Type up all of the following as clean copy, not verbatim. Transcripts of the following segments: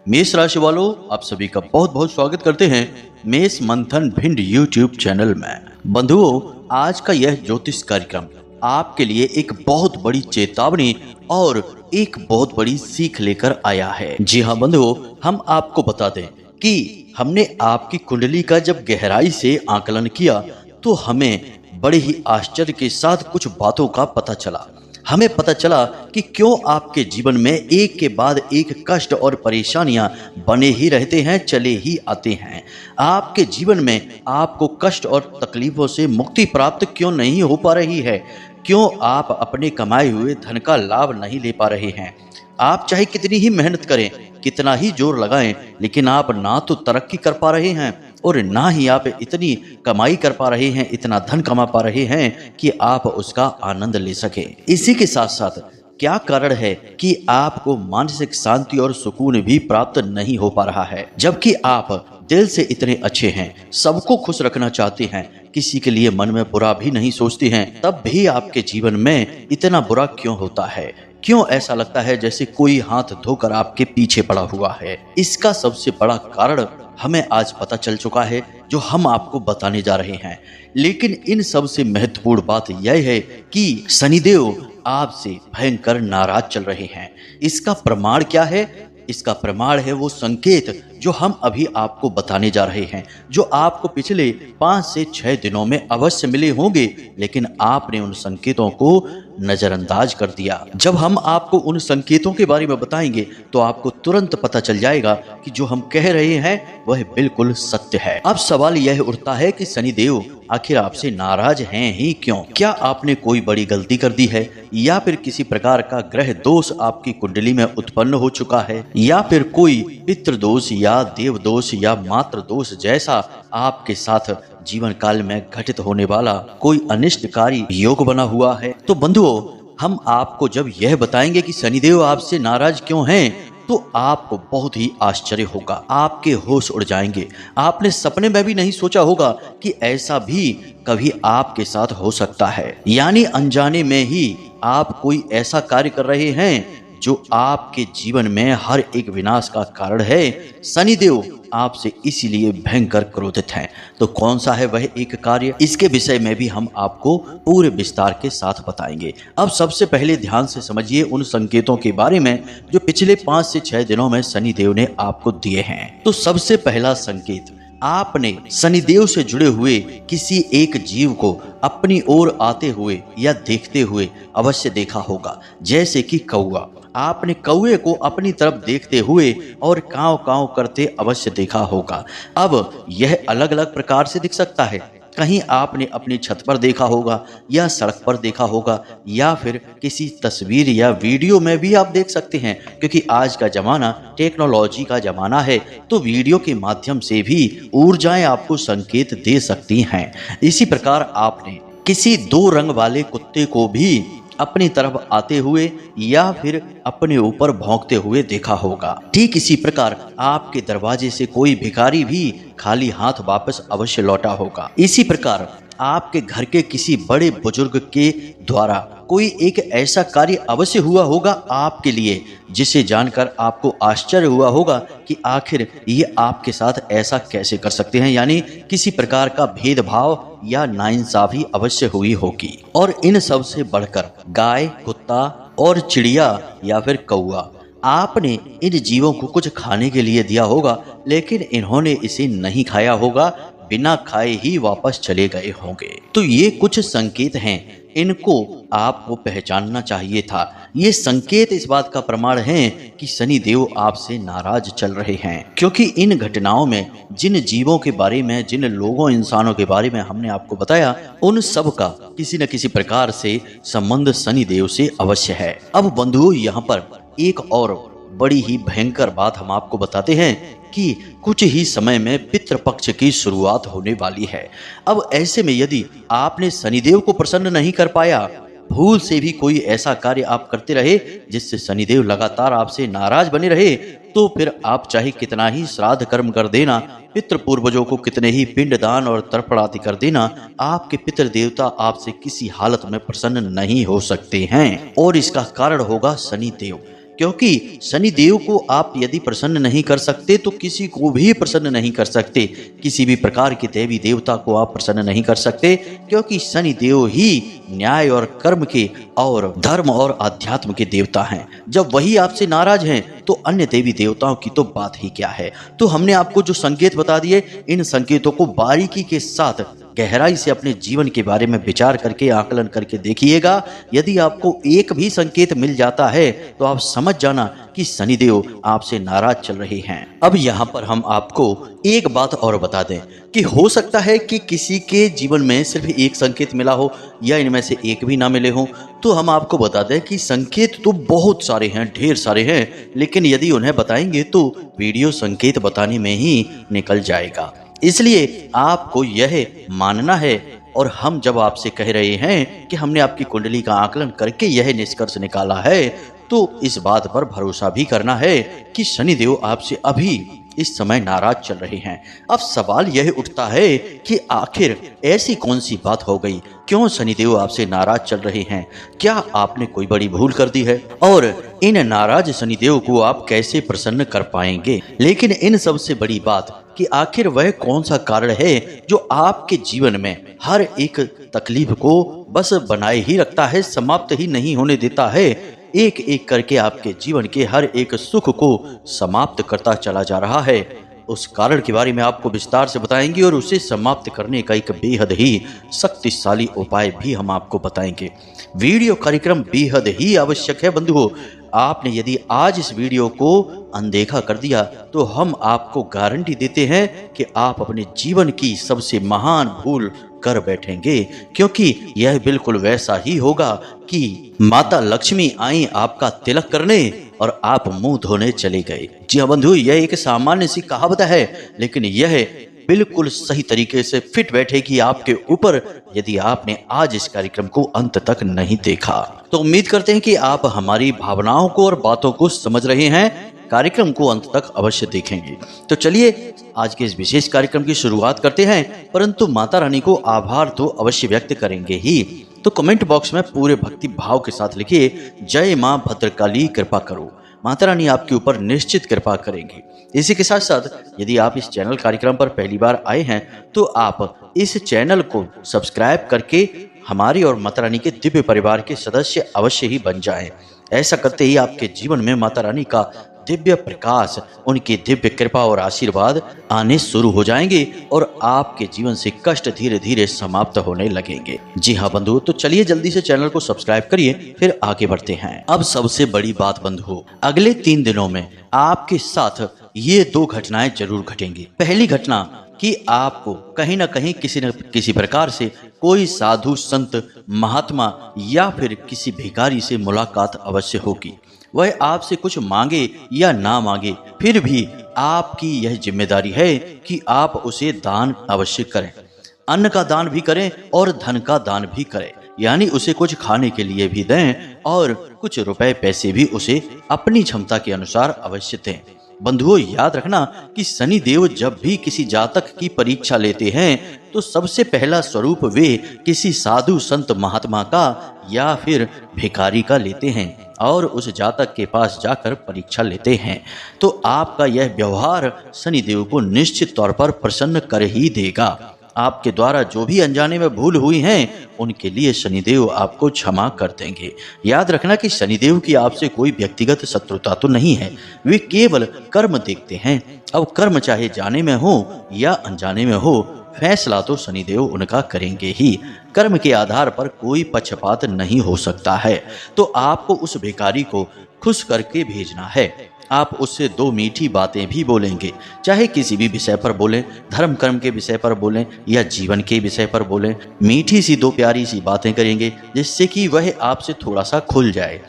मेष राशि वालों, आप सभी का बहुत बहुत स्वागत करते हैं मेष मंथन भिंड यूट्यूब चैनल में। बंधुओं, आज का यह ज्योतिष कार्यक्रम आपके लिए एक बहुत बड़ी चेतावनी और एक बहुत बड़ी सीख लेकर आया है। जी हाँ बंधुओं, हम आपको बता दें कि हमने आपकी कुंडली का जब गहराई से आकलन किया तो हमें बड़े ही आश्चर्य के साथ कुछ बातों का पता चला। हमें पता चला कि क्यों आपके जीवन में एक के बाद एक कष्ट और परेशानियां बने ही रहते हैं, चले ही आते हैं। आपके जीवन में आपको कष्ट और तकलीफों से मुक्ति प्राप्त क्यों नहीं हो पा रही है? क्यों आप अपने कमाए हुए धन का लाभ नहीं ले पा रहे हैं? आप चाहे कितनी ही मेहनत करें, कितना ही जोर लगाएं, लेकिन आप ना तो तरक्की कर पा रहे हैं और ना ही आप इतनी कमाई कर पा रहे हैं, इतना धन कमा पा रहे हैं कि आप उसका आनंद ले सके। इसी के साथ साथ क्या कारण है कि आपको मानसिक शांति और सुकून भी प्राप्त नहीं हो पा रहा है, जबकि आप दिल से इतने अच्छे हैं, सबको खुश रखना चाहते हैं, किसी के लिए मन में बुरा भी नहीं सोचते हैं, तब भी आपके जीवन में इतना बुरा क्यों होता है? क्यों ऐसा लगता है जैसे कोई हाथ धोकर आपके पीछे पड़ा हुआ है? इसका सबसे बड़ा कारण हमें आज पता चल चुका है, जो हम आपको बताने जा रहे हैं। लेकिन इन सबसे महत्वपूर्ण बात यह है कि शनिदेव आपसे भयंकर नाराज चल रहे हैं। इसका प्रमाण क्या है? इसका प्रमाण है वो संकेत जो हम अभी आपको बताने जा रहे हैं, जो आपको पिछले 5 से 6 दिनों में अवश्य मिले होंगे, लेकिन आपने उन संकेतों को नजरअंदाज कर दिया। जब हम आपको उन संकेतों के बारे में बताएंगे तो आपको तुरंत पता चल जाएगा कि जो हम कह रहे हैं वह बिल्कुल सत्य है। अब सवाल यह उठता है कि शनिदेव आखिर आपसे नाराज हैं ही क्यों? क्या आपने कोई बड़ी गलती कर दी है, या फिर किसी प्रकार का ग्रह दोष आपकी कुंडली में उत्पन्न हो चुका है, या फिर कोई पितृ दोष या देव दोष या मातृ दोष जैसा आपके साथ जीवन काल में घटित होने वाला कोई अनिष्टकारी योग बना हुआ है? तो बंधुओं, हम आपको जब यह बताएंगे कि शनिदेव आपसे नाराज क्यों हैं, तो आपको बहुत ही आश्चर्य होगा, आपके होश उड़ जाएंगे। आपने सपने में भी नहीं सोचा होगा कि ऐसा भी कभी आपके साथ हो सकता है। यानी अनजाने में ही आप कोई ऐसा कार्य कर रहे हैं जो आपके जीवन में हर एक विनाश का कारण है। शनिदेव आपसे इसीलिए भयंकर क्रोधित हैं। तो कौन सा है वह एक कार्य? इसके विषय में भी हम आपको पूरे विस्तार के साथ बताएंगे। अब सबसे पहले ध्यान से समझिए उन संकेतों के बारे में जो पिछले 5 से 6 दिनों में शनिदेव ने आपको दिए हैं। तो सबसे पहला संकेत, आपने शनिदेव से जुड़े हुए किसी एक जीव को अपनी ओर आते हुए या देखते हुए अवश्य देखा होगा। जैसे कि कौआ, आपने कौए को अपनी तरफ देखते हुए और कांव कांव करते अवश्य देखा होगा। अब यह अलग अलग प्रकार से दिख सकता है। कहीं आपने अपनी छत पर देखा होगा, या सड़क पर देखा होगा, या फिर किसी तस्वीर या वीडियो में भी आप देख सकते हैं, क्योंकि आज का जमाना टेक्नोलॉजी का जमाना है, तो वीडियो के माध्यम से भी ऊर्जाएं आपको संकेत दे सकती हैं। इसी प्रकार आपने किसी 2 रंग वाले कुत्ते को भी अपनी तरफ आते हुए या फिर अपने ऊपर भौंकते हुए देखा होगा। ठीक इसी प्रकार आपके दरवाजे से कोई भिखारी भी खाली हाथ वापस अवश्य लौटा होगा। इसी प्रकार आपके घर के किसी बड़े बुजुर्ग के द्वारा कोई एक ऐसा कार्य अवश्य हुआ होगा आपके लिए, जिसे जानकर आपको आश्चर्य हुआ होगा कि आखिर ये आपके साथ ऐसा कैसे कर सकते हैं। यानी किसी प्रकार का भेदभाव या नाइंसाफी अवश्य हुई होगी। और इन सब से बढ़कर गाय, कुत्ता और चिड़िया या फिर कौआ, आपने इन जीवों को कुछ खाने के लिए दिया होगा, लेकिन इन्होंने इसे नहीं खाया होगा, बिना खाए ही वापस चले गए होंगे। तो ये कुछ संकेत हैं, इनको आपको पहचानना चाहिए था। ये संकेत इस बात का प्रमाण है कि शनिदेव आपसे नाराज चल रहे हैं, क्योंकि इन घटनाओं में जिन जीवों के बारे में, जिन लोगों, इंसानों के बारे में हमने आपको बताया, उन सब का किसी न किसी प्रकार से संबंध शनिदेव से अवश्य है। अब बंधुओं, यहाँ पर एक और बड़ी ही भयंकर बात हम आपको बताते हैं कि कुछ ही समय में पितृपक्ष की शुरुआत होने वाली है। अब ऐसे में यदि आपने शनिदेव को प्रसन्न नहीं कर पाया, भूल से भी कोई ऐसा कार्य आप करते रहे जिससे शनिदेव लगातार आपसे नाराज बने रहे, तो फिर आप चाहे कितना ही श्राद्ध कर्म कर देना, पितृ पूर्वजों को कितने ही पिंडदान और तर्पण आदि कर देना, आपके पितृ देवता आपसे किसी हालत में प्रसन्न नहीं हो सकते हैं। और इसका कारण होगा शनिदेव। क्योंकि शनि देव को आप यदि प्रसन्न नहीं कर सकते तो किसी को भी प्रसन्न नहीं कर सकते। किसी भी प्रकार के देवी देवता को आप प्रसन्न नहीं कर सकते, क्योंकि शनि देव ही न्याय और कर्म के और धर्म और अध्यात्म के देवता हैं। जब वही आपसे नाराज हैं तो अन्य देवी देवताओं की तो बात ही क्या है। तो हमने आपको जो संकेत बता दिए, इन संकेतों को बारीकी के साथ गहराई से अपने जीवन के बारे में विचार करके आकलन करके देखिएगा। यदि आपको एक भी संकेत मिल जाता है तो आप समझ जाना कि शनिदेव आपसे नाराज चल रहे हैं। अब यहाँ पर हम आपको एक बात और बता दें कि हो सकता है कि किसी के जीवन में सिर्फ एक संकेत मिला हो या इनमें से एक भी ना मिले हो। तो हम आपको बता दें कि संकेत तो बहुत सारे हैं, ढेर सारे हैं, लेकिन यदि उन्हें बताएंगे तो वीडियो संकेत बताने में ही निकल जाएगा। इसलिए आपको यह मानना है, और हम जब आपसे कह रहे हैं कि हमने आपकी कुंडली का आकलन करके यह निष्कर्ष निकाला है, तो इस बात पर भरोसा भी करना है कि शनिदेव आपसे अभी इस समय नाराज चल रहे हैं। अब सवाल यह उठता है कि आखिर ऐसी कौन सी बात हो गई, क्यों शनिदेव आपसे नाराज चल रहे हैं? क्या आपने कोई बड़ी भूल कर दी है? और इन नाराज शनिदेव को आप कैसे प्रसन्न कर पाएंगे? लेकिन इन सबसे बड़ी बात कि आखिर वह कौन सा कारण है जो आपके जीवन में हर एक तकलीफ को बस बनाए ही रखता है, समाप्त ही नहीं होने देता है। एक एक करके आपके जीवन के हर एक सुख को समाप्त करता चला जा रहा है। उस कारण के बारे में आपको विस्तार से बताएंगे और उसे समाप्त करने का एक बेहद ही शक्तिशाली उपाय भी हम आपको बताएंगे। वीडियो कार्यक्रम बेहद ही आवश्यक है बंधुओं। आपने यदि आज इस वीडियो को अनदेखा कर दिया तो हम आपको गारंटी देते हैं कि आप अपने जीवन की सबसे महान भूल कर बैठेंगे, क्योंकि यह बिल्कुल वैसा ही होगा कि माता लक्ष्मी आई आपका तिलक करने और आप मुंह धोने चले गए। जी हाँ बंधु, यह एक सामान्य सी कहावत है, लेकिन यह बिल्कुल सही तरीके से फिट बैठेगी आपके ऊपर यदि आपने आज इस कार्यक्रम को अंत तक नहीं देखा। तो उम्मीद करते हैं कि आप हमारी भावनाओं को और बातों को समझ रहे हैं। कार्यक्रम को अंत तक अवश्य देखेंगे। तो चलिए आज के इस विशेष कार्यक्रम की शुरुआत करते हैं, परंतु माता रानी को आभार तो अवश्य व्यक्त करेंगे ही। तो कमेंट बॉक्स में पूरे भक्ति भाव के साथ लिखिए, जय मां भद्रकाली कृपा करो। माता रानी आपके ऊपर निश्चित कृपा करेंगे। इसी के साथ साथ यदि आप इस चैनल कार्यक्रम पर पहली बार आए हैं तो आप इस चैनल को सब्सक्राइब करके हमारी और माता रानी के दिव्य परिवार के सदस्य अवश्य ही बन जाएं। ऐसा करते ही आपके जीवन में माता रानी का दिव्य प्रकाश, उनकी दिव्य कृपा और आशीर्वाद आने शुरू हो जाएंगे और आपके जीवन से कष्ट धीरे धीरे समाप्त होने लगेंगे। जी हाँ बंधु, तो चलिए जल्दी से चैनल को सब्सक्राइब करिए, फिर आगे बढ़ते हैं। अब सबसे बड़ी बात बंधु, अगले 3 दिनों में आपके साथ ये 2 घटनाएं जरूर घटेंगी। पहली घटना कि आपको कहीं ना कहीं किसी न किसी प्रकार से कोई साधु संत महात्मा या फिर किसी भिखारी से मुलाकात अवश्य होगी। वह आपसे कुछ मांगे या ना मांगे, फिर भी आपकी यह जिम्मेदारी है कि आप उसे दान अवश्य करें। अन्न का दान भी करें और धन का दान भी करें, यानी उसे कुछ खाने के लिए भी दें और कुछ रुपए पैसे भी उसे अपनी क्षमता के अनुसार अवश्य दें। बंधुओं याद रखना कि शनि देव जब भी किसी जातक की परीक्षा लेते हैं तो सबसे पहला स्वरूप वे किसी साधु संत महात्मा का या फिर भिखारी का लेते हैं और उस जातक के पास जाकर परीक्षा लेते हैं। तो आपका यह व्यवहार शनि देव को निश्चित तौर पर प्रसन्न कर ही देगा। आपके द्वारा जो भी अनजाने में भूल हुई हैं उनके लिए शनिदेव आपको क्षमा कर देंगे। याद रखना कि शनिदेव की आपसे कोई व्यक्तिगत शत्रुता तो नहीं है, वे केवल कर्म देखते हैं। अब कर्म चाहे जाने में हो या अनजाने में हो, फैसला तो शनिदेव उनका करेंगे ही। कर्म के आधार पर कोई पक्षपात नहीं हो सकता है। तो आपको उस भिखारी को खुश करके भेजना है। आप उससे 2 मीठी बातें भी बोलेंगे, चाहे किसी भी विषय पर बोलें, धर्म कर्म के विषय पर बोलें या जीवन के विषय पर बोलें। मीठी सी 2 प्यारी सी बातें करेंगे जिससे कि वह आपसे थोड़ा सा खुल जाए।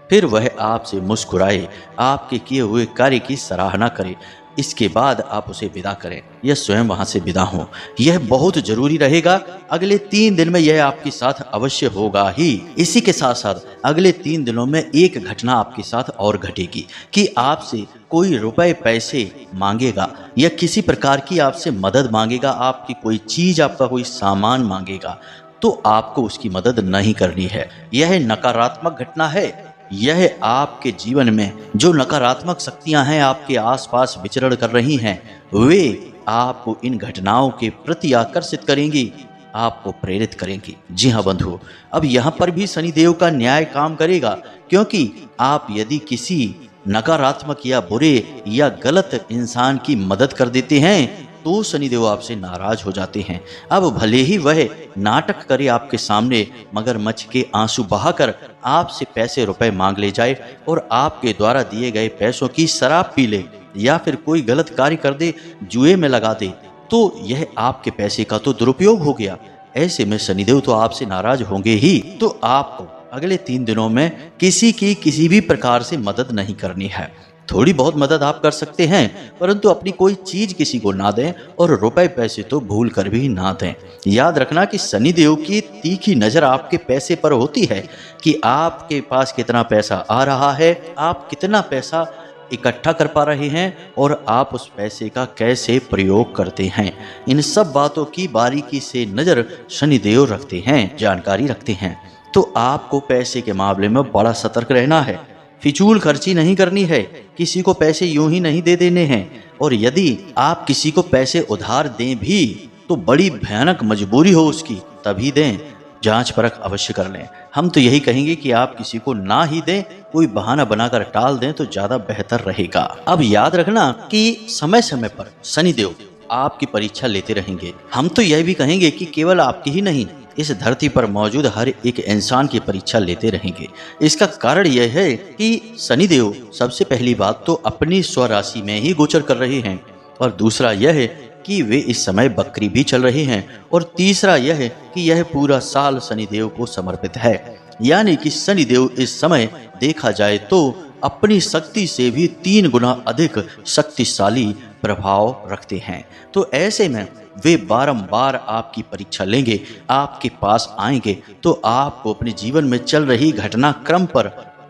फिर वह आपसे मुस्कुराए, आपके किए हुए कार्य की सराहना करे। इसके बाद आप उसे विदा करें या स्वयं वहां से विदा हों। यह बहुत जरूरी रहेगा। अगले 3 दिन में यह आपके साथ अवश्य होगा ही। इसी के साथ साथ अगले 3 दिनों में एक घटना आपके साथ और घटेगी कि आपसे कोई रुपए पैसे मांगेगा या किसी प्रकार की आपसे मदद मांगेगा, आपकी कोई चीज, आपका कोई सामान मांगेगा, तो आपको उसकी मदद नहीं करनी है। यह नकारात्मक घटना है। यह आपके जीवन में जो नकारात्मक शक्तियां हैं आपके आसपास विचरण कर रही हैं, वे आपको इन घटनाओं के प्रति आकर्षित करेंगी, आपको प्रेरित करेंगी। जी हाँ बंधुओं, अब यहाँ पर भी शनिदेव का न्याय काम करेगा, क्योंकि आप यदि किसी नकारात्मक या बुरे या गलत इंसान की मदद कर देते हैं तो शनिदेव आपसे नाराज हो जाते हैं। अब भले ही वह नाटक करे आपके सामने, मगरमच्छ के आंसू बहाकर आपसे पैसे रुपए मांग ले जाए और आपके द्वारा दिए गए पैसों की शराब पी ले या फिर कोई गलत कार्य कर दे, जुए में लगा दे, तो यह आपके पैसे का तो दुरुपयोग हो गया। ऐसे में शनिदेव तो आपसे नाराज होंगे ही। तो आपको अगले 3 दिनों में किसी की किसी भी प्रकार से मदद नहीं करनी है। थोड़ी बहुत मदद आप कर सकते हैं, परंतु अपनी कोई चीज किसी को ना दें और रुपए पैसे तो भूल कर भी ना दें। याद रखना कि शनिदेव की तीखी नजर आपके पैसे पर होती है कि आपके पास कितना पैसा आ रहा है, आप कितना पैसा इकट्ठा कर पा रहे हैं और आप उस पैसे का कैसे प्रयोग करते हैं। इन सब बातों की बारीकी से नजर शनिदेव रखते हैं, जानकारी रखते हैं। तो आपको पैसे के मामले में बड़ा सतर्क रहना है। फिजूल खर्ची नहीं करनी है, किसी को पैसे यूं ही नहीं दे देने हैं, और यदि आप किसी को पैसे उधार दें भी तो बड़ी भयानक मजबूरी हो उसकी, तभी दें। जांच परख अवश्य कर लें। हम तो यही कहेंगे कि आप किसी को ना ही दें, कोई बहाना बनाकर टाल दें तो ज्यादा बेहतर रहेगा। अब याद रखना कि समय समय पर शनिदेव आपकी परीक्षा लेते रहेंगे। हम तो यह भी कहेंगे कि केवल आपकी ही नहीं, इस धरती पर मौजूद हर एक इंसान की परीक्षा लेते रहेंगे। इसका कारण यह है कि शनिदेव सबसे पहली बात तो अपनी स्वराशि में ही गोचर कर रहे हैं, और दूसरा यह है कि वे इस समय बकरी भी चल रहे हैं, और तीसरा यह है कि यह पूरा साल शनिदेव को समर्पित है। यानी कि शनिदेव इस समय देखा जाए तो अपनी शक्ति से भी 3 गुना अधिक शक्तिशाली प्रभाव रखते हैं। तो ऐसे में वे बारंबार आपकी परीक्षा लेंगे, आपके पास आएंगे। तो आपको अपने जीवन में चल रही घटनाक्रम पर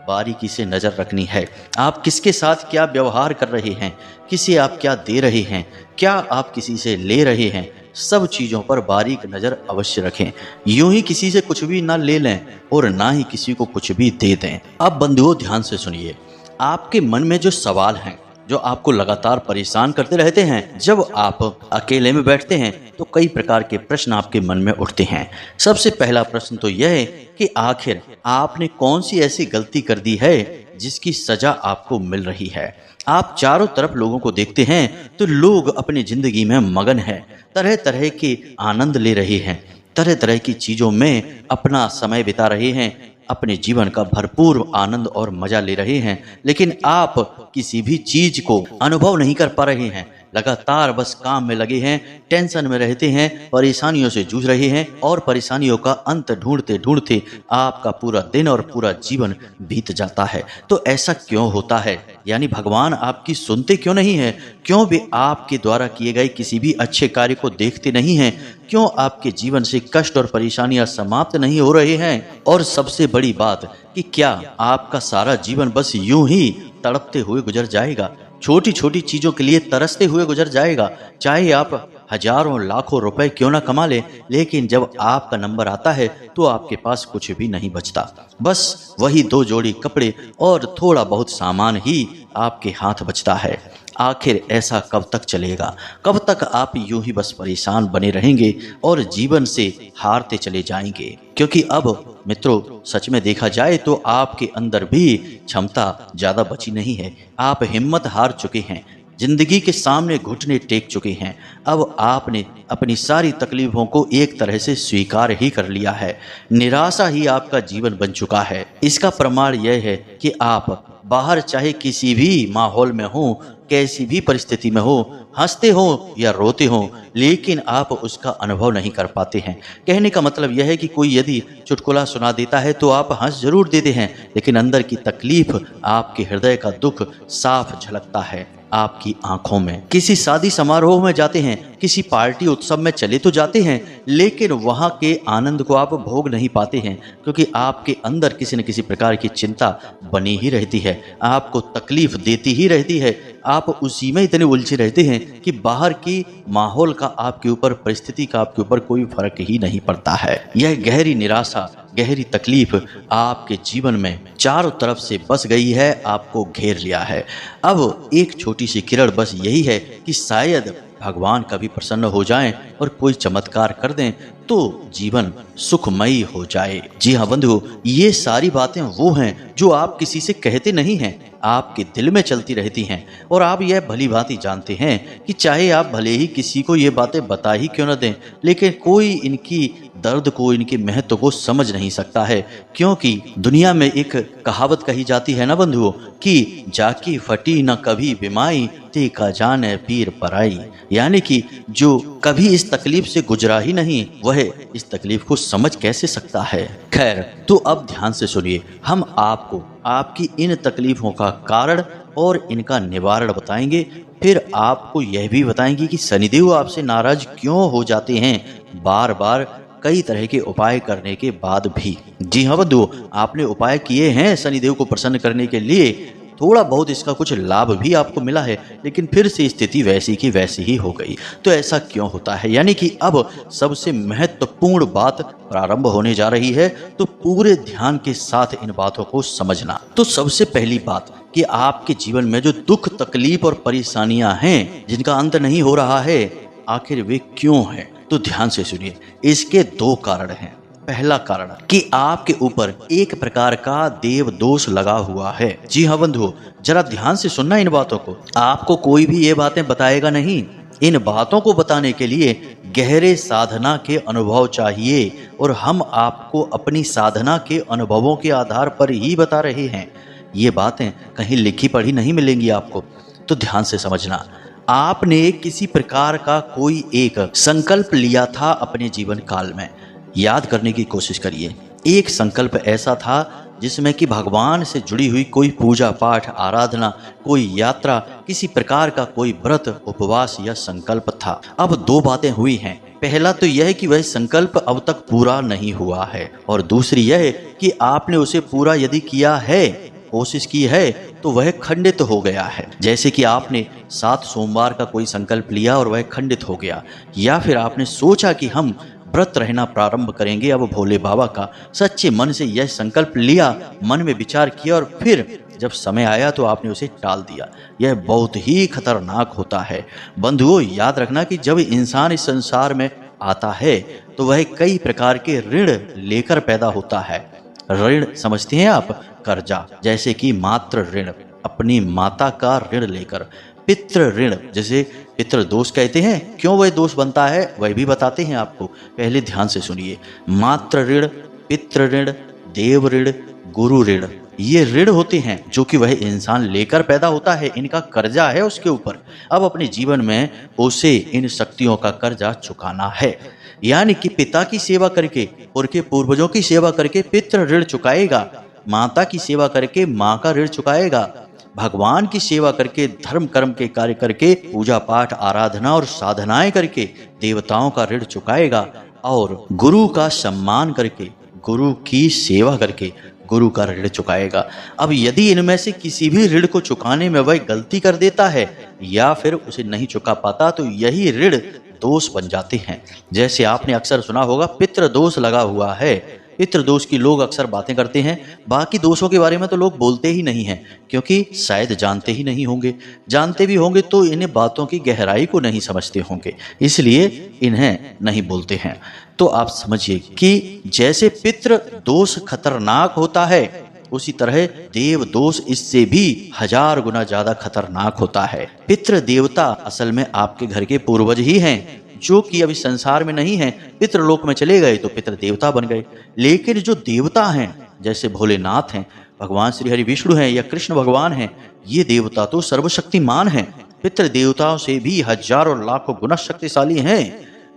बारीकी से नजर रखनी है। आप किसके साथ क्या व्यवहार कर रहे हैं, किसे आप क्या दे रहे हैं, क्या आप किसी से ले रहे हैं, सब चीजों पर बारीक नजर अवश्य रखें। यूं ही किसी से कुछ भी ना ले लें और ना ही किसी को कुछ भी दे दें। अब बंधुओं ध्यान से सुनिए, आपके मन में जो सवाल हैं, जो आपको लगातार परेशान करते रहते हैं, जब आप अकेले में बैठते हैं तो कई प्रकार के प्रश्न आपके मन में उठते हैं। सबसे पहला प्रश्न तो यह है कि आखिर आपने कौन सी ऐसी गलती कर दी है जिसकी सजा आपको मिल रही है। आप चारों तरफ लोगों को देखते हैं तो लोग अपनी जिंदगी में मगन हैं, तरह तरह के आनंद ले रहे हैं, तरह तरह की चीजों में अपना समय बिता रहे हैं, अपने जीवन का भरपूर आनंद और मजा ले रहे हैं, लेकिन आप किसी भी चीज को अनुभव नहीं कर पा रहे हैं। लगातार बस काम में लगे हैं, टेंशन में रहते हैं, परेशानियों से जूझ रहे हैं, और परेशानियों का अंत ढूंढते ढूंढते आपका पूरा दिन और पूरा जीवन बीत जाता है। तो ऐसा क्यों होता है? यानी भगवान आपकी सुनते क्यों नहीं है? क्यों वे आपके द्वारा किए गए किसी भी अच्छे कार्य को देखते नहीं हैं? क्यों आपके जीवन से कष्ट और परेशानियां समाप्त नहीं हो रहे हैं? और सबसे बड़ी बात कि क्या आपका सारा जीवन बस यूं ही तड़पते हुए गुजर जाएगा, छोटी छोटी चीजों के लिए तरसते हुए गुजर जाएगा? चाहे आप हजारों लाखों रुपए क्यों ना कमा ले, लेकिन जब आपका नंबर आता है तो आपके पास कुछ भी नहीं बचता। बस वही 2 जोड़ी कपड़े और थोड़ा बहुत सामान ही आपके हाथ बचता है। आखिर ऐसा कब तक चलेगा? कब तक आप यूं ही बस परेशान बने रहेंगे और जीवन से हारते चले जाएंगे? क्योंकि अब मित्रों सच में देखा जाए तो आपके अंदर भी क्षमता ज्यादा बची नहीं है। आप हिम्मत हार चुके हैं, जिंदगी के सामने घुटने टेक चुके हैं। अब आपने अपनी सारी तकलीफों को एक तरह से स्वीकार ही कर लिया है। निराशा ही आपका जीवन बन चुका है। इसका प्रमाण यह है कि आप बाहर चाहे किसी भी माहौल में हो, कैसी भी परिस्थिति में हो, हंसते हो या रोते हो, लेकिन आप उसका अनुभव नहीं कर पाते हैं। कहने का मतलब यह है कि कोई यदि चुटकुला सुना देता है तो आप हंस जरूर देते हैं, लेकिन अंदर की तकलीफ, आपके हृदय का दुख साफ झलकता है आपकी आंखों में। किसी शादी समारोह में जाते हैं, किसी पार्टी उत्सव में चले तो जाते हैं, लेकिन वहां के आनंद को आप भोग नहीं पाते हैं, क्योंकि आपके अंदर किसी न किसी प्रकार की चिंता बनी ही रहती है, आपको तकलीफ देती ही रहती है। आप उसी में इतने उलझे रहते हैं कि बाहर की माहौल का आपके ऊपर, परिस्थिति का आपके ऊपर कोई फर्क ही नहीं पड़ता है। यह गहरी निराशा, गहरी तकलीफ आपके जीवन में चारों तरफ से बस गई है, आपको घेर लिया है। अब एक छोटी सी किरण बस यही है कि शायद भगवान कभी प्रसन्न हो जाएं और कोई चमत्कार कर दें तो जीवन सुखमयी हो जाए। जी हाँ बंधु, ये सारी बातें वो हैं जो आप किसी से कहते नहीं हैं, आपके दिल में चलती रहती हैं। और आप यह भली भांति जानते हैं कि चाहे आप भले ही किसी को ये बातें बता ही क्यों न दें, लेकिन कोई इनकी दर्द को, इनके महत्व को समझ नहीं सकता है। क्योंकि दुनिया में एक कहावत कही जाती है ना बंधुओं, कि जाकी फटी न कभी बिमाई, ते का जाने पीर पराई। यानी कि जो कभी इस तकलीफ से गुजरा ही नहीं, वह इस तकलीफ को समझ कैसे सकता है। खैर, तो अब ध्यान से सुनिए, हम आपको आपकी इन तकलीफों का कारण और इनका निवारण बताएंगे। फिर आपको यह भी बताएंगे कि शनिदेव आपसे नाराज क्यों हो जाते हैं बार बार, कई तरह के उपाय करने के बाद भी। जी हाँ बंधुओं, आपने उपाय किए हैं शनिदेव को प्रसन्न करने के लिए, थोड़ा बहुत इसका कुछ लाभ भी आपको मिला है, लेकिन फिर से स्थिति वैसी की वैसी ही हो गई। तो ऐसा क्यों होता है? यानी कि अब सबसे महत्वपूर्ण बात प्रारंभ होने जा रही है, तो पूरे ध्यान के साथ इन बातों को समझना। तो सबसे पहली बात कि आपके जीवन में जो दुख, तकलीफ और परेशानियां हैं जिनका अंत नहीं हो रहा है, आखिर वे क्यों हैं? तो ध्यान से सुनिए, इसके दो कारण हैं। पहला कारण कि आपके ऊपर एक प्रकार का देव दोष लगा हुआ है। जी हाँ बंधुओं, जरा ध्यान से सुनना इन बातों को। आपको कोई भी ये बातें बताएगा नहीं। इन बातों को बताने के लिए गहरे साधना के अनुभव चाहिए, और हम आपको अपनी साधना के अनुभवों के आधार पर ही बता रहे हैं। ये बातें कहीं लिखी पढ़ी नहीं मिलेंगी आपको। तो ध्यान से समझना, आपने किसी प्रकार का कोई एक संकल्प लिया था अपने जीवन काल में। याद करने की कोशिश करिए। एक संकल्प ऐसा था जिसमें कि भगवान से जुड़ी हुई कोई पूजा पाठ, आराधना, कोई यात्रा, किसी प्रकार का कोई व्रत, उपवास या संकल्प था। अब दो बातें हुई हैं। पहला तो यह है कि वह संकल्प अब तक पूरा नहीं हुआ है, और दूसरी यह कि आपने उसे पूरा यदि किया है, कोशिश की है, तो वह खंडित हो गया है। जैसे कि आपने 7 सोमवार का कोई संकल्प लिया और वह खंडित हो गया, या फिर आपने सोचा कि हम व्रत रहना प्रारंभ करेंगे अब भोले बाबा का, सच्चे मन से यह संकल्प लिया, मन में विचार किया, और फिर जब समय आया तो आपने उसे टाल दिया। यह बहुत ही खतरनाक होता है। बंधुओं, याद रखना कि जब इंसान इस संसार में आता है तो वह कई प्रकार के ऋण लेकर पैदा होता है। ऋण समझते हैं आप? कर्जा, जैसे कि मातृ ऋण, अपनी माता का ऋण लेकर। पितृ ऋण, जैसे पितृ दोष कहते हैं। क्यों वह दोष बनता है वह भी बताते हैं आपको, पहले ध्यान से सुनिए। मातृ ऋण, पितृ ऋण, देव ऋण, गुरु ऋण, ये ऋण होते हैं जो कि वह इंसान लेकर पैदा होता है। इनका कर्जा है उसके ऊपर। अब अपने जीवन में उसे इन शक्तियों का कर्जा चुकाना है। यानी कि पिता की सेवा करके, उनके पूर्वजों की सेवा करके पितृ ऋण चुकाएगा, माता की सेवा करके माँ का ऋण चुकाएगा, भगवान की सेवा करके, धर्म कर्म के कार्य करके, पूजा पाठ, आराधना और साधनाएं करके देवताओं का ऋण चुकाएगा, और गुरु का सम्मान करके, गुरु की सेवा करके गुरु का ऋण चुकाएगा। अब यदि इनमें से किसी भी ऋण को चुकाने में वह गलती कर देता है या फिर उसे नहीं चुका पाता, तो यही ऋण दोष बन जाते हैं। जैसे आपने अक्सर सुना होगा, पितृ दोष लगा हुआ है। पितृ दोष की लोग अक्सर बातें करते हैं, बाकी दोषों के बारे में तो लोग बोलते ही नहीं हैं, क्योंकि शायद जानते ही नहीं होंगे। जानते भी होंगे तो इन्हें बातों की गहराई को नहीं समझते होंगे, इसलिए इन्हें नहीं बोलते हैं। तो आप समझिए कि जैसे पितृ दोष खतरनाक होता है, उसी तरह देव दोष इससे भी 1000 गुना ज्यादा खतरनाक होता है। पितृ देवता असल में आपके घर के पूर्वज ही हैं, जो कि अभी संसार में नहीं है, पितृलोक में चले गए तो पितृ देवता बन गए। लेकिन जो देवता हैं, जैसे भोलेनाथ हैं, भगवान श्री हरि विष्णु हैं या कृष्ण भगवान हैं, ये देवता तो सर्वशक्तिमान हैं। पितृ देवताओं से भी हजारों लाखों गुना शक्तिशाली हैं।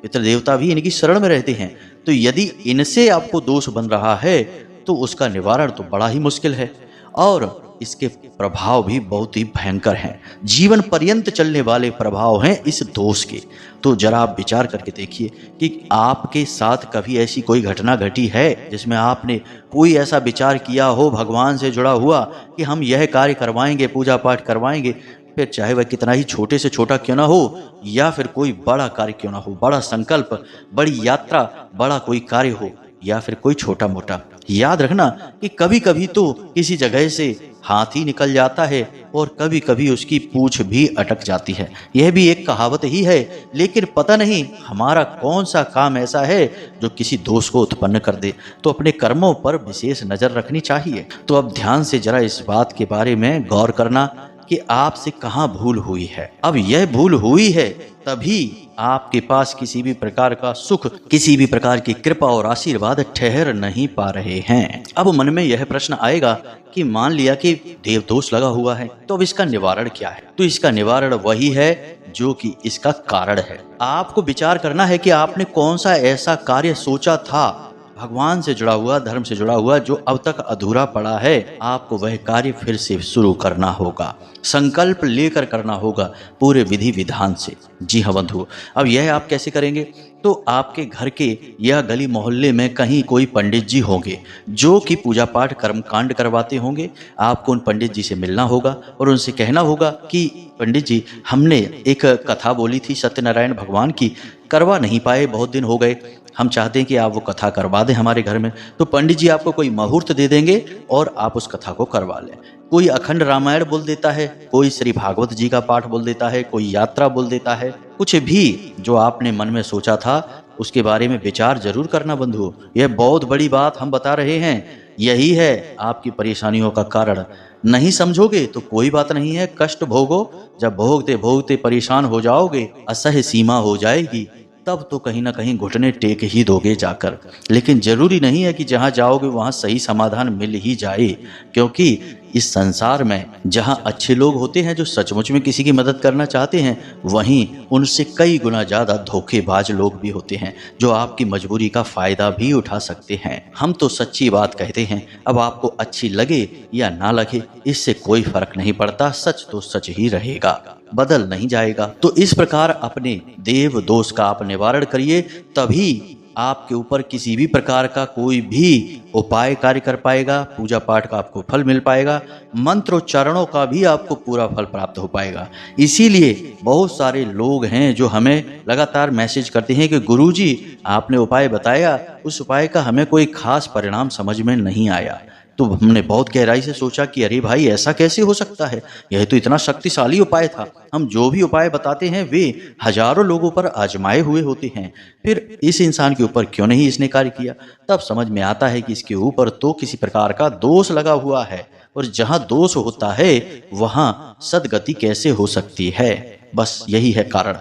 पितृ देवता भी इनकी शरण में रहते हैं। तो यदि इनसे आपको दोष बन रहा है तो उसका निवारण तो बड़ा ही मुश्किल है, और इसके प्रभाव भी बहुत ही भयंकर हैं। जीवन पर्यंत चलने वाले प्रभाव हैं इस दोष के। तो जरा आप विचार करके देखिए कि आपके साथ कभी ऐसी कोई घटना घटी है जिसमें आपने कोई ऐसा विचार किया हो भगवान से जुड़ा हुआ कि हम यह कार्य करवाएंगे, पूजा पाठ करवाएंगे, फिर चाहे वह कितना ही छोटे से छोटा क्यों ना हो या फिर कोई बड़ा कार्य क्यों ना हो, बड़ा संकल्प, बड़ी यात्रा, बड़ा कोई कार्य हो या फिर कोई छोटा मोटा, याद रखना कि कभी कभी तो किसी जगह से हाथी निकल जाता है और कभी कभी उसकी पूंछ भी अटक जाती है। यह भी एक कहावत ही है, लेकिन पता नहीं हमारा कौन सा काम ऐसा है जो किसी दोष को उत्पन्न कर दे। तो अपने कर्मों पर विशेष नजर रखनी चाहिए। तो अब ध्यान से जरा इस बात के बारे में गौर करना कि आपसे कहाँ भूल हुई है। अब यह भूल हुई है तभी आपके पास किसी भी प्रकार का सुख, किसी भी प्रकार की कृपा और आशीर्वाद ठहर नहीं पा रहे हैं। अब मन में यह प्रश्न आएगा कि मान लिया कि देव दोष लगा हुआ है, तो अब इसका निवारण क्या है? तो इसका निवारण वही है जो कि इसका कारण है। आपको विचार करना है कि आपने कौन सा ऐसा कार्य सोचा था भगवान से जुड़ा हुआ, धर्म से जुड़ा हुआ, जो अब तक अधूरा पड़ा है। आपको वह कार्य फिर से शुरू करना होगा, संकल्प लेकर करना होगा पूरे विधि विधान से। जी हाँ बंधु, अब यह आप कैसे करेंगे? तो आपके घर के या गली मोहल्ले में कहीं कोई पंडित जी होंगे जो कि पूजा पाठ कर्म कांड करवाते होंगे। आपको उन पंडित जी से मिलना होगा और उनसे कहना होगा कि पंडित जी, हमने एक कथा बोली थी सत्यनारायण भगवान की, करवा नहीं पाए, बहुत दिन हो गए, हम चाहते हैं कि आप वो कथा करवा दें हमारे घर में। तो पंडित जी आपको कोई मुहूर्त दे देंगे और आप उस कथा को करवा लें। कोई अखंड रामायण बोल देता है, कोई श्री भागवत जी का पाठ बोल देता है, कोई यात्रा बोल देता है। कुछ भी जो आपने मन में सोचा था उसके बारे में विचार जरूर करना बंधु। यह बहुत बड़ी बात हम बता रहे हैं, यही है आपकी परेशानियों का कारण। नहीं समझोगे तो कोई बात नहीं है, कष्ट भोगो। जब भोगते भोगते परेशान हो जाओगे, असह्य सीमा हो जाएगी, तब तो कहीं ना कहीं घुटने टेक ही दोगे जाकर। लेकिन जरूरी नहीं है कि जहां जाओगे वहां सही समाधान मिल ही जाए, क्योंकि इस संसार में जहां अच्छे लोग होते हैं जो सचमुच में किसी की मदद करना चाहते हैं, वहीं उनसे कई गुना ज्यादा धोखेबाज लोग भी होते हैं जो आपकी मजबूरी का फायदा भी उठा सकते हैं। हम तो सच्ची बात कहते हैं, अब आपको अच्छी लगे या ना लगे इससे कोई फर्क नहीं पड़ता, सच तो सच ही रहेगा, बदल नहीं जाएगा। तो इस प्रकार अपने देव दोष का आप निवारण करिए, तभी आपके ऊपर किसी भी प्रकार का कोई भी उपाय कार्य कर पाएगा। पूजा पाठ का आपको फल मिल पाएगा, मंत्रोच्चारणों का भी आपको पूरा फल प्राप्त हो पाएगा। इसीलिए बहुत सारे लोग हैं जो हमें लगातार मैसेज करते हैं कि गुरुजी आपने उपाय बताया, उस उपाय का हमें कोई खास परिणाम समझ में नहीं आया। तो हमने बहुत गहराई से सोचा कि अरे भाई ऐसा कैसे हो सकता है, यह तो इतना शक्तिशाली उपाय था। हम जो भी उपाय बताते हैं वे हजारों लोगों पर आजमाए हुए होते हैं, फिर इस इंसान के ऊपर क्यों नहीं इसने कार्य किया? तब समझ में आता है कि इसके ऊपर तो किसी प्रकार का दोष लगा हुआ है, और जहां दोष होता है वहां सदगति कैसे हो सकती है? बस यही है कारण।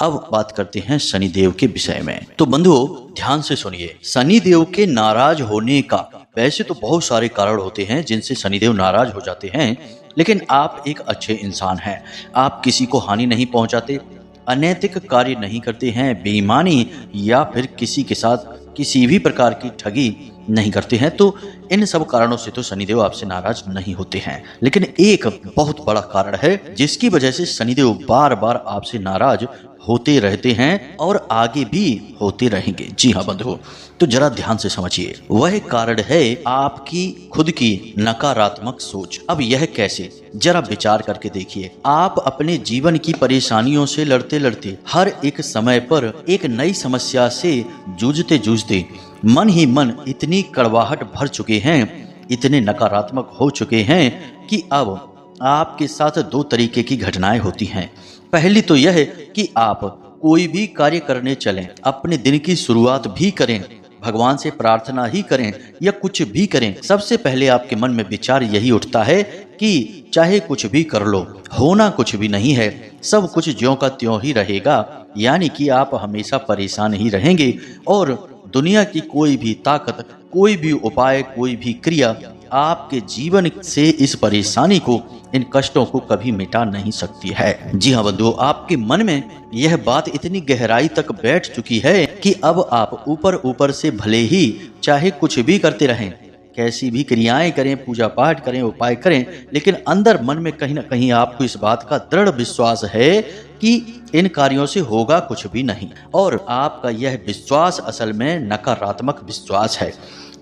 अब बात करते हैं शनिदेव के विषय में। तो बंधुओं ध्यान से सुनिए, शनिदेव के नाराज होने का वैसे तो बहुत सारे कारण होते हैं जिनसे शनिदेव नाराज हो जाते हैं, लेकिन आप एक अच्छे इंसान हैं, आप किसी को हानि नहीं पहुंचाते, अनैतिक कार्य नहीं करते हैं, बेईमानी या फिर किसी के साथ किसी भी प्रकार की ठगी नहीं करते हैं। तो इन सब कारणों से तो शनिदेव आपसे नाराज नहीं होते हैं। लेकिन एक बहुत बड़ा कारण है जिसकी वजह से शनिदेव बार बार आपसे नाराज होते रहते हैं और आगे भी होते रहेंगे। जी हाँ बंधुओं, तो जरा ध्यान से समझिए, वह कारण है आपकी खुद की नकारात्मक सोच। अब यह कैसे, जरा विचार करके देखिए। आप अपने जीवन की परेशानियों से लड़ते लड़ते, हर एक समय पर एक नई समस्या से जूझते जूझते मन ही मन इतनी कड़वाहट भर चुके हैं, इतने नकारात्मक हो चुके हैं कि अब आपके साथ दो तरीके की घटनाएं होती हैं। पहली तो यह है कि आप कोई भी कार्य करने चलें, अपने दिन की शुरुआत भी करें, भगवान से प्रार्थना ही करें या कुछ भी करें, सबसे पहले आपके मन में विचार यही उठता है कि चाहे कुछ भी कर लो, होना कुछ भी नहीं है, सब कुछ ज्यों का त्यों ही रहेगा। यानी कि आप हमेशा परेशान ही रहेंगे और दुनिया की कोई भी ताकत, कोई भी उपाय, कोई भी क्रिया आपके जीवन से इस परेशानी को, इन कष्टों को कभी मिटा नहीं सकती है। जी हाँ बंधुओं, आपके मन में यह बात इतनी गहराई तक बैठ चुकी है कि अब आप ऊपर ऊपर से भले ही चाहे कुछ भी करते रहें, कैसी भी क्रियाएं करें, पूजा पाठ करें, उपाय करें, लेकिन अंदर मन में कहीं ना कहीं आपको इस बात का दृढ़ विश्वास है कि इन कार्यों से होगा कुछ भी नहीं। और आपका यह विश्वास असल में नकारात्मक विश्वास है,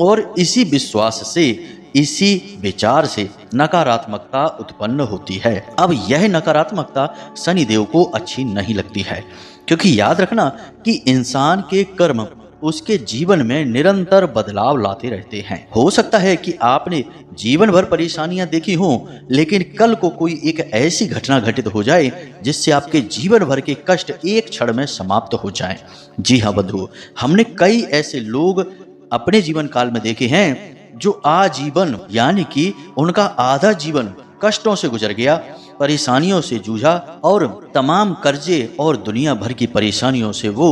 और इसी विश्वास से इसी विचार से नकारात्मकता उत्पन्न होती है। अब यह नकारात्मकता शनिदेव को अच्छी नहीं लगती है, क्योंकि याद रखना कि इंसान के कर्म उसके जीवन में निरंतर बदलाव लाते रहते हैं। हो सकता है कि आपने जीवन भर परेशानियां देखी हों, लेकिन कल को कोई एक ऐसी घटना घटित हो जाए जिससे आपके जीवन भर के कष्ट एक क्षण में समाप्त हो जाएं। जी हाँ बंधु, हमने कई ऐसे लोग अपने जीवन काल में देखे हैं जो आजीवन यानी कि उनका आधा जीवन कष्टों से गुजर गया, परेशानियों से जूझा और तमाम कर्जे और दुनिया भर की परेशानियों से वो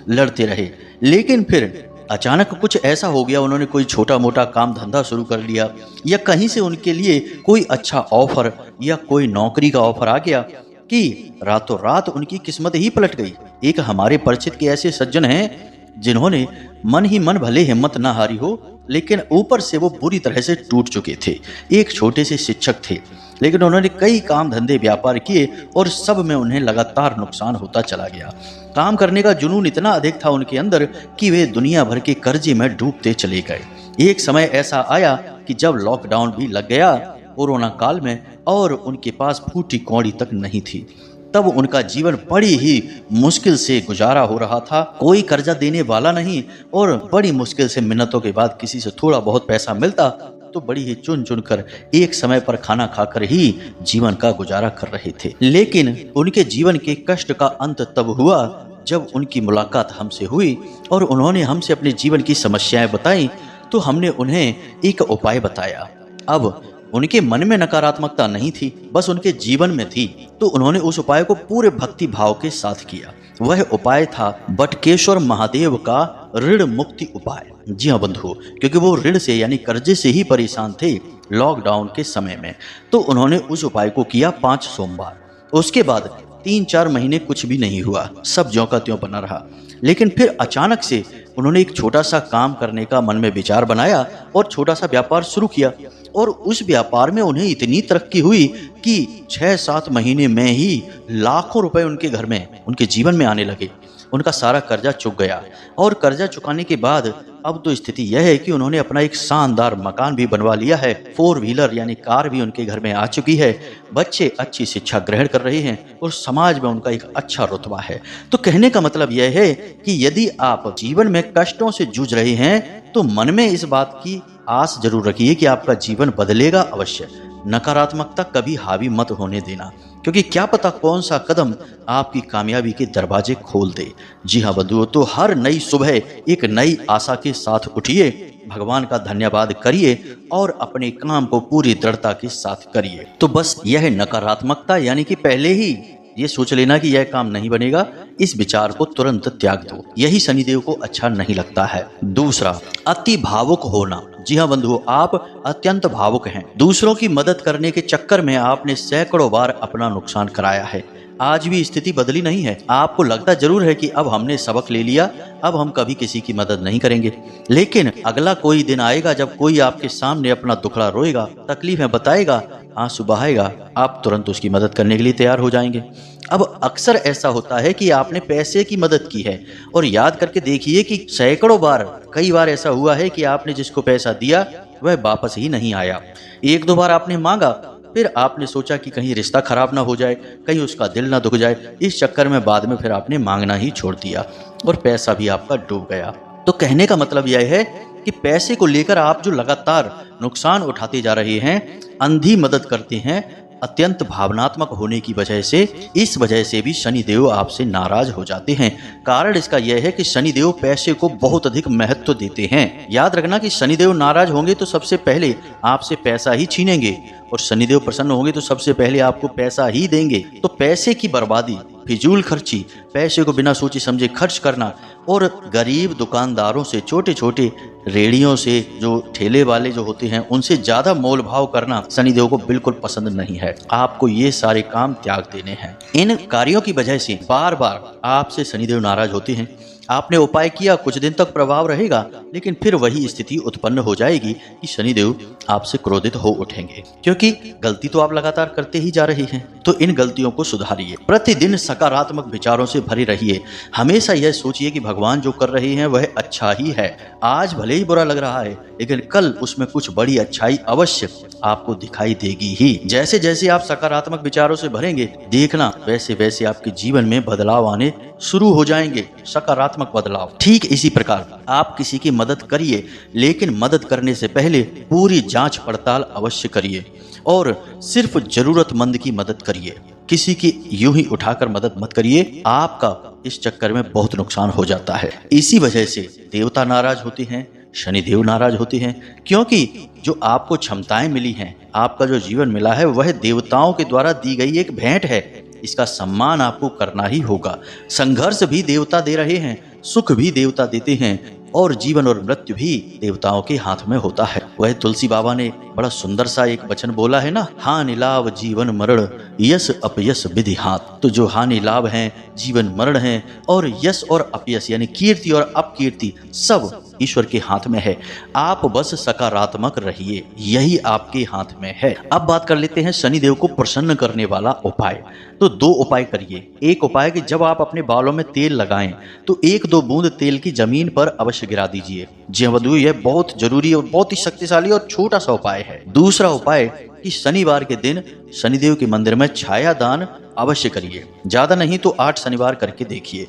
लड़ते रहे। लेकिन फिर अचानक कुछ ऐसा हो गया, उन्होंने कोई छोटा मोटा काम धंधा शुरू कर लिया, या कहीं से उनके लिए कोई अच्छा ऑफर या कोई नौकरी का ऑफर आ गया कि रातों रात उनकी किस्मत ही पलट गई। एक हमारे परिचित के ऐसे सज्जन हैं जिन्होंने मन ही मन भले हिम्मत ना हारी हो, लेकिन ऊपर से वो बुरी तरह से टूट चुके थे। एक छोटे से शिक्षक थे, लेकिन उन्होंने कई काम धंधे व्यापार किए और सब में उन्हें लगातार नुकसान होता चला गया। काम करने का जुनून इतना अधिक था उनके अंदर कि वे दुनिया भर के कर्जे में डूबते चले गए। एक समय ऐसा आया कि जब लॉकडाउन भी लग गया कोरोना काल में, और उनके पास फूटी कौड़ी तक नहीं थी। तब उनका जीवन बड़ी ही मुश्किल से गुजारा हो रहा था, कोई कर्जा देने वाला नहीं, और बड़ी मुश्किल से मिन्नतों के बाद किसी से थोड़ा बहुत पैसा मिलता तो बड़ी ही चुन चुन कर एक समय पर खाना खाकर ही जीवन का गुजारा कर रहे थे। लेकिन उनके जीवन के कष्ट का अंत तब हुआ जब उनकी मुलाकात हमसे हुई और उन्होंने हमसे अपने जीवन की समस्याएं बताई, तो हमने उन्हें एक उपाय बताया। अब उनके मन में नकारात्मकता नहीं थी, बस उनके जीवन में थी, तो उन्होंने उस उपाय को पूरे भक्ति भाव के साथ किया। वह उपाय था बटकेश्वर महादेव का ऋण मुक्ति उपाय। जी हाँ बंधु, क्योंकि वो ऋण से यानी कर्जे से ही परेशान थे लॉकडाउन के समय में, तो उन्होंने उस उपाय को किया 5 सोमवार। उसके बाद 3-4 महीने कुछ भी नहीं हुआ, सब ज्यों का त्यों बना रहा। लेकिन फिर अचानक से उन्होंने एक छोटा सा काम करने का मन में विचार बनाया और छोटा सा व्यापार शुरू किया, और उस व्यापार में उन्हें इतनी तरक्की हुई कि 6-7 महीने में ही लाखों रुपए उनके घर में, उनके जीवन में आने लगे। उनका सारा कर्जा चुक गया, और कर्जा चुकाने के बाद अब तो स्थिति यह है कि उन्होंने अपना एक शानदार मकान भी बनवा लिया है, 4 व्हीलर यानी कार भी उनके घर में आ चुकी है, बच्चे अच्छी शिक्षा ग्रहण कर रहे हैं और समाज में उनका एक अच्छा रुतबा है। तो कहने का मतलब यह है कि यदि आप जीवन में कष्टों से जूझ रहे हैं तो मन में इस बात की आस जरूर रखिए कि आपका जीवन बदलेगा अवश्य। नकारात्मकता कभी हावी मत होने देना, क्योंकि क्या पता कौन सा कदम आपकी कामयाबी के दरवाजे खोल दे। जी हाँ बंधुओं, तो हर नई सुबह एक नई आशा के साथ उठिए, भगवान का धन्यवाद करिए और अपने काम को पूरी दृढ़ता के साथ करिए। तो बस यह नकारात्मकता यानी कि पहले ही ये सोच लेना कि यह काम नहीं बनेगा, इस विचार को तुरंत त्याग दो। यही शनिदेव को अच्छा नहीं लगता है। दूसरा, अति भावुक होना। जी हाँ बंधुओं, आप अत्यंत भावुक हैं। दूसरों की मदद करने के चक्कर में आपने सैकड़ों बार अपना नुकसान कराया है। आज भी स्थिति बदली नहीं है। आपको लगता जरूर है कि अब हमने सबक ले लिया, अब हम कभी किसी की मदद नहीं करेंगे। लेकिन अगला कोई दिन आएगा जब कोई आपके सामने अपना दुखड़ा रोएगा, तकलीफें बताएगा, आंसू बहाएगा, आप तुरंत उसकी मदद करने के लिए तैयार हो जाएंगे। अब अक्सर ऐसा होता है कि आपने पैसे की मदद की है, और याद करके देखिए कि सैकड़ों बार, कई बार ऐसा हुआ है कि आपने जिसको पैसा दिया वह वापस ही नहीं आया। 1-2 बार आपने मांगा, फिर आपने सोचा कि कहीं रिश्ता खराब ना हो जाए, कहीं उसका दिल ना दुख जाए, इस चक्कर में बाद में फिर आपने मांगना ही छोड़ दिया और पैसा भी आपका डूब गया। तो कहने का मतलब यह है कि पैसे को लेकर आप जो लगातार नुकसान उठाते जा रहे हैं, अंधी मदद करते हैं, अत्यंत भावनात्मक होने की वजह से, इस वजह से भी शनिदेव आपसे नाराज हो जाते हैं। कारण इसका यह है कि शनिदेव पैसे को बहुत अधिक महत्व देते हैं। याद रखना कि शनिदेव नाराज होंगे तो सबसे पहले आपसे पैसा ही छीनेंगे, और शनिदेव प्रसन्न होंगे तो सबसे पहले आपको पैसा ही देंगे। तो पैसे की बर्बादी, फिजूल खर्ची, पैसे को बिना सोचे समझे खर्च करना, और गरीब दुकानदारों से, छोटे छोटे रेड़ियों से, जो ठेले वाले जो होते हैं, उनसे ज्यादा मोल भाव करना शनिदेव को बिल्कुल पसंद नहीं है। आपको ये सारे काम त्याग देने हैं। इन कार्यों की वजह से बार बार आपसे शनिदेव नाराज होते हैं। आपने उपाय किया, कुछ दिन तक प्रभाव रहेगा, लेकिन फिर वही स्थिति उत्पन्न हो जाएगी कि शनिदेव आपसे क्रोधित हो उठेंगे, क्योंकि गलती तो आप लगातार करते ही जा रही हैं। तो इन गलतियों को सुधारिए, प्रतिदिन सकारात्मक विचारों से भरे रहिए। हमेशा यह सोचिए कि भगवान जो कर रहे हैं वह अच्छा ही है। आज भले ही बुरा लग रहा है, लेकिन कल उसमें कुछ बड़ी अच्छाई अवश्य आपको दिखाई देगी ही। जैसे जैसे आप सकारात्मक विचारों से भरेंगे, देखना वैसे वैसे आपके जीवन में बदलाव आने शुरू हो जाएंगे, सकारात्मक बदलाव। ठीक इसी प्रकार आप किसी की मदद करिए, लेकिन मदद करने से पहले पूरी जांच पड़ताल अवश्य करिए और सिर्फ जरूरतमंद की मदद करिए। किसी की यूं ही उठाकर मदद मत करिए, आपका इस चक्कर में बहुत नुकसान हो जाता है। इसी वजह से देवता नाराज होते हैं, शनिदेव नाराज होते हैं, क्योंकि जो आपको क्षमताएं मिली हैं, आपका जो जीवन मिला है, वह देवताओं के द्वारा दी गई एक भेंट है। इसका सम्मान आपको करना ही होगा। संघर्ष भी देवता दे रहे हैं, सुख भी देवता देते हैं, और जीवन और मृत्यु भी देवताओं के हाथ में होता है। वह तुलसी बाबा ने बड़ा सुंदर सा एक वचन बोला है ना, हानि लाभ जीवन मरण यश अपयश विधि हाथ। तो जो हानि लाभ हैं, जीवन मरण हैं, और यश और अपयश यानी कीर्ति और अपकीर्ति सब ईश्वर के हाथ में है। आप बस सकारात्मक रहिए, यही आपके हाथ में है। अब बात कर लेते हैं शनिदेव को प्रसन्न करने वाला उपाय। तो 2 उपाय करिए। एक उपाय कि जब आप अपने बालों में तेल लगाएं तो 1-2 बूंद तेल की जमीन पर अवश्य गिरा दीजिए। जी हाँ बंधुओं, यह बहुत जरूरी और बहुत ही शक्तिशाली और छोटा सा उपाय है। दूसरा उपाय कि शनिवार के दिन शनिदेव के मंदिर में छाया दान अवश्य करिए। ज्यादा नहीं तो 8 शनिवार करके देखिए।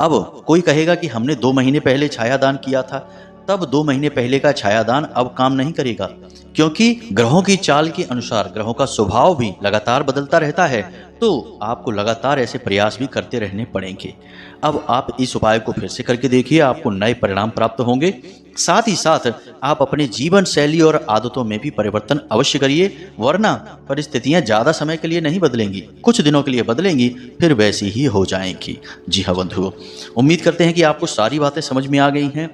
अब कोई कहेगा कि हमने 2 महीने पहले छायादान किया था, तब 2 महीने पहले का छायादान अब काम नहीं करेगा, क्योंकि ग्रहों की चाल के अनुसार ग्रहों का स्वभाव भी लगातार बदलता रहता है। तो आपको लगातार ऐसे प्रयास भी करते रहने पड़ेंगे। अब आप इस उपाय को फिर से करके देखिए, आपको नए परिणाम प्राप्त होंगे। साथ ही साथ आप अपने जीवन शैली और आदतों में भी परिवर्तन अवश्य करिए, वरना परिस्थितियां ज्यादा समय के लिए नहीं बदलेंगी, कुछ दिनों के लिए बदलेंगी, फिर वैसी ही हो जाएंगी। जी हाँ बंधुओं, उम्मीद करते हैं कि आपको सारी बातें समझ में आ गई हैं।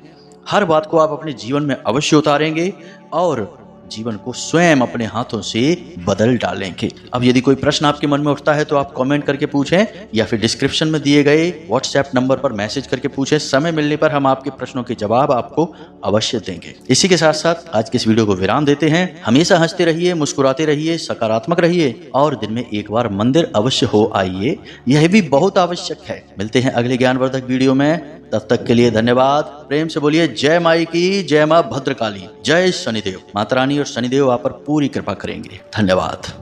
हर बात को आप अपने जीवन में अवश्य उतारेंगे और जीवन को स्वयं अपने हाथों से बदल डालेंगे। अब यदि कोई प्रश्न आपके मन में उठता है तो आप कमेंट करके पूछें, या फिर डिस्क्रिप्शन में दिए गए व्हाट्सएप नंबर पर मैसेज करके पूछें। समय मिलने पर हम आपके प्रश्नों के जवाब आपको अवश्य देंगे। इसी के साथ साथ आज के इस वीडियो को विराम देते हैं। हमेशा हंसते रहिए, मुस्कुराते रहिए, सकारात्मक रहिए, और दिन में एक बार मंदिर अवश्य हो आइए, यह भी बहुत आवश्यक है। मिलते हैं अगले ज्ञानवर्धक वीडियो में, तब तक के लिए धन्यवाद। प्रेम से बोलिए जय माई की, जय मां भद्रकाली, जय शनिदेव। माता रानी और शनिदेव आप पर पूरी कृपा करेंगे। धन्यवाद।